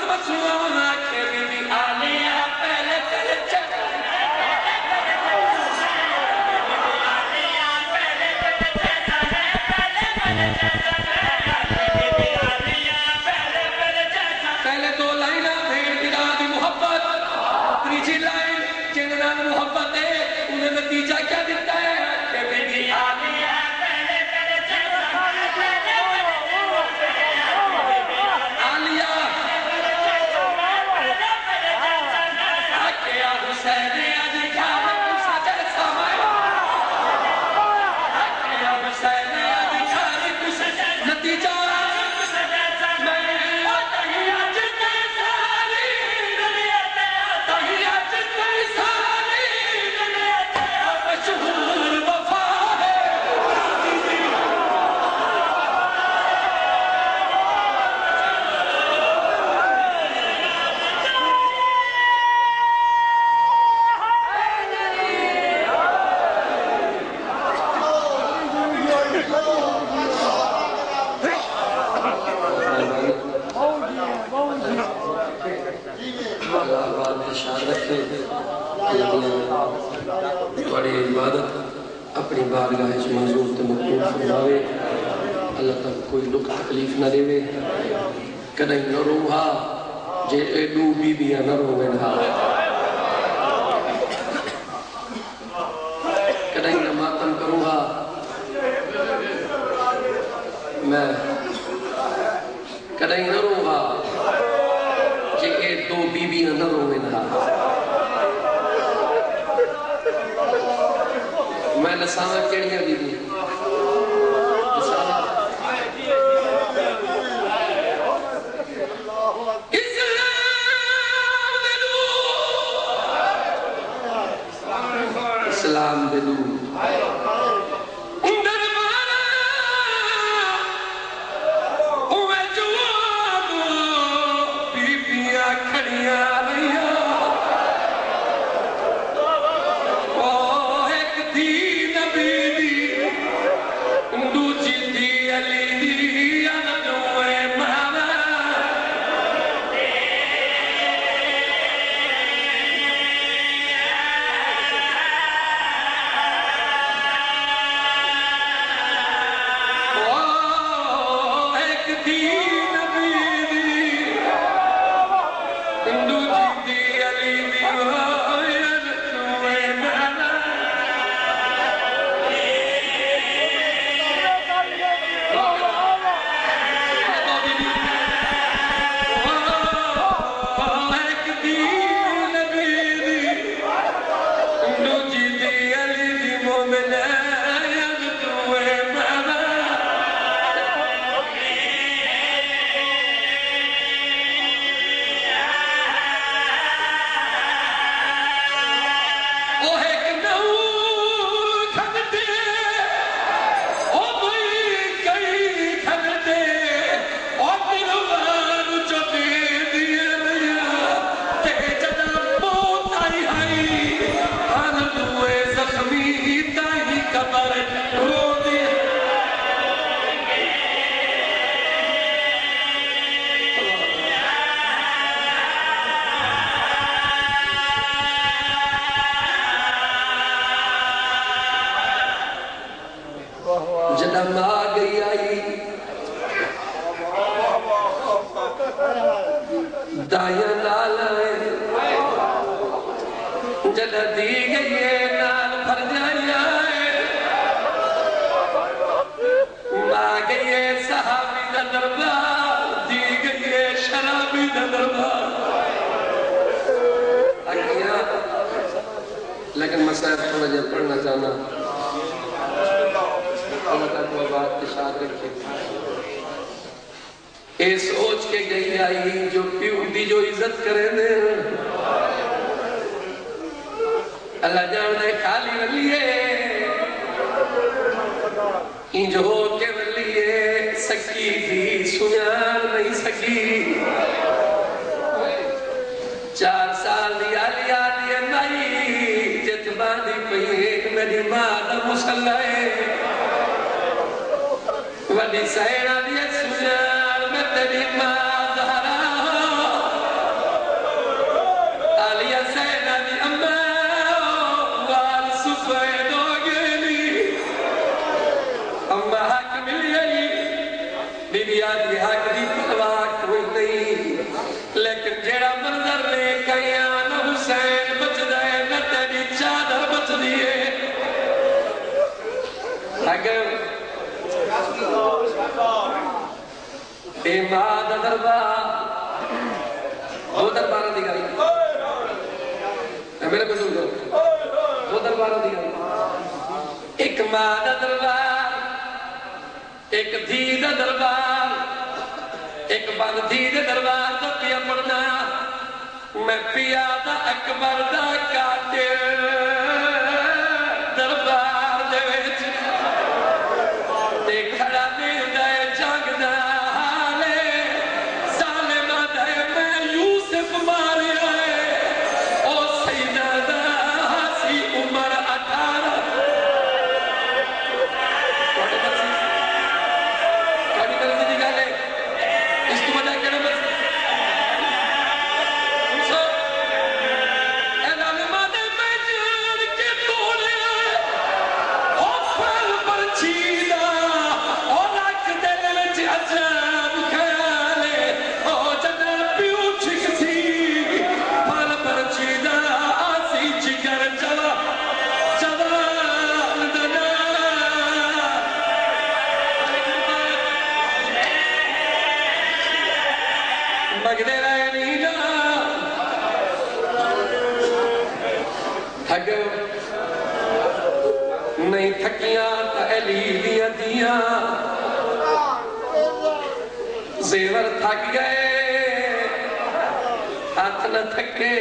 مسوانا کے be be آلیہ پہلے پہلے پہلے دو لائنہ بھیڑ گرا دی محبت تیجی لائن جنرال محبت ہے انہیں نتیجہ کیا دیتا ہے کہ بی بی آلیہ پہلے پہلے آلیہ آکے آج حسین آج کھا کسا جیسا میں آکے آج حسین آج کھا کسا جیسا نتیجہ بڑی عبادت اپنی بارگاہ اس معذور تے مقبول فرماوے اللہ تک کوئی دکھ تکلیف نہ دے کدیں نہ روحا جے ایڈو بی بیا نہ روے نہ کدیں نہ ماتم کروہا میں کدیں نہ روحا جے ایڈو بی بیا نہ روے نہ میں نسامہ کیڑیاں بی بی اسلام دلو دربارہ اوہ جواب بی بیاں کھڑیاں رہیاں جنم آگئی آئی دائیں لالائیں جنہ دی گئی نال بھر جائی آئے ماں گئی صحابی دا دربار دی گئی شرابی دا دربار اکیاں لیکن مسائل تھوڑا جب پڑھنا چاہنا اللہ کا کوئی بات تشاہد رکھے اے سوچ کے گئی آئی جو پیو دی جو عزت کرے دے اللہ جانے خالی ولیے ان جو ہو کے ولیے سکی تھی سنیان نہیں سکی 4 سال دیا لیا دیئے مائی جت باندھی پئی میری ماں دا مسلح وڈی سہیرہ دیئے سنیان میں تیری ماں دہرا دربار دو درباروں دی گل میرے بزرگ دو درباروں دی گل ایک ماں دا دربار ایک دھی دا دربار ایک بند دھی دے دربار دا پیا پڑھنا میں پیا دا اکبر دا قاتل دربار دے وچ تے کھڑا ملدا ہے جنگ دا حالے ظالماں دے میں یوسف ماریا ہے او سیدہ دا ہاسی عمر 18 نہیں تھکیاں تہلی دیا دیا زیور تھک گئے ہاتھ نہ تھکے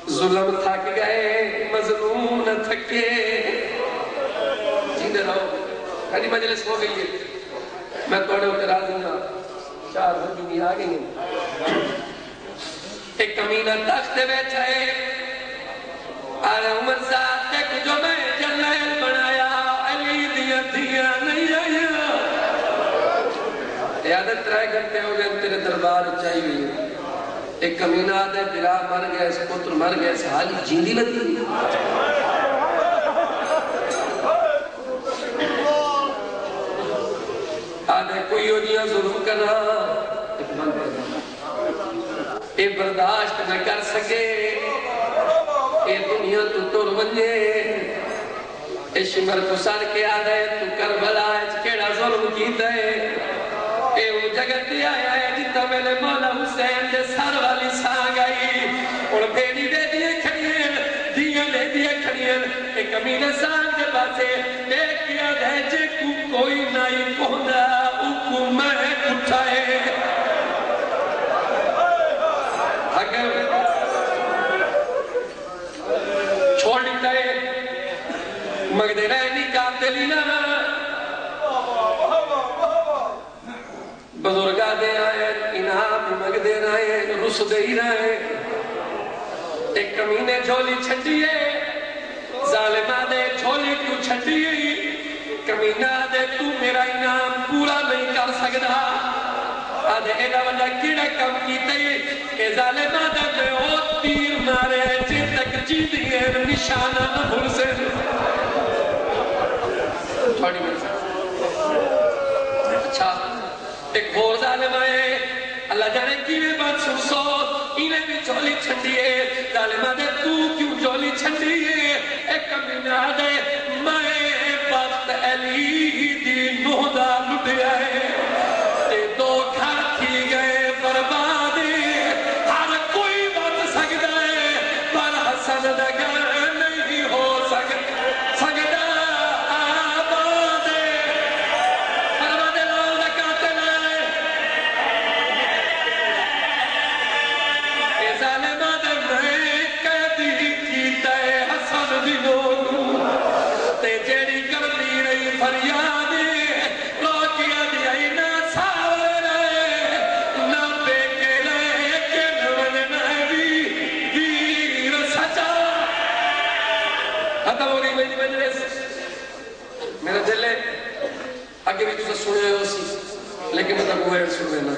ظلم تھک گئے مظلوم نہ تھکے جیندے رہو کھڑی مجلس ہو گئی ہے میں توڑے ہوتے راضی ہوں 4 ہجومی آ گئی ہیں ایک کمینہ تخت بیٹھا ہے آرہ عمر صادق جو میں جلال بنایا علی دیا دیا نہیں آیا عیادت 3 گھنٹے ہو گئے تیرے دربار چاہیے ایک کمینہ آدھے برا مر گئے اس پتر مر گئے اس حالی جیندی لگی آدھے کوئی ہو جیاں ظلم کرنا اے برداشت نہ کر سکے اے دنیا تو تور ونجے اے شمر کو سار کے آدھے تو کربلا اچ کیڑا ظلم کی دے اے وہ جگت دیا ہے جتا میں نے مولا حسین دے سار والی سانگ آئی اور بھیڑی دے دیئے کھڑیئے دیئے دے دیئے کھڑیئے اے کمینے سانگ کے پاسے ایک کیا دے جے کو کوئی نائی پہندا اکو میں اٹھائے اگر چھوڑ دیتا ہے مگدے رہنی قاتلی نہ بزرگا دے آئے انعام مگدے رہے رس دے ہی رہے ایک کمینے جھولی چھٹیے ظالمہ دے جھولی تو چھٹیے کمینہ دے تو میرا انعام پورا نہیں کر سکتا آدھے ایڈا وڈا کیڑا کم کیتے کہ ظالمہ دے میں او تیر مارے جن تک جی دیئے نشانہ نہ بھول سے تھوڑی مرسا اچھا ایک اور ظالمہ ہے اللہ جانے کی میں بات سن سو انہیں بھی جولی چھنڈیے ظالمہ دے تو کیوں جولی چھنڈیے ایک کمینہ دے میں وقت علی دی نودا لٹیا ہے دو گھر تھی گئے بربادی ہر کوئی بات سکتا ہے پر حسن دگر نہیں ہو سکتا آبادی بربادی لال دکاتے لائے اے ظالمہ دے میں قیدی کیتا ہے حسن دی نوگو تے جیڑی کر دی رہی فریادی روکیا دی آئی نا ساورے رہے نا بیکے رہے کنون نبی ویر سچا ختم ہو گئی میری مجلس میرا دل ہے آگے بھی تجھے سنے ہو سی لیکن مطلب وہ ہے سنے نا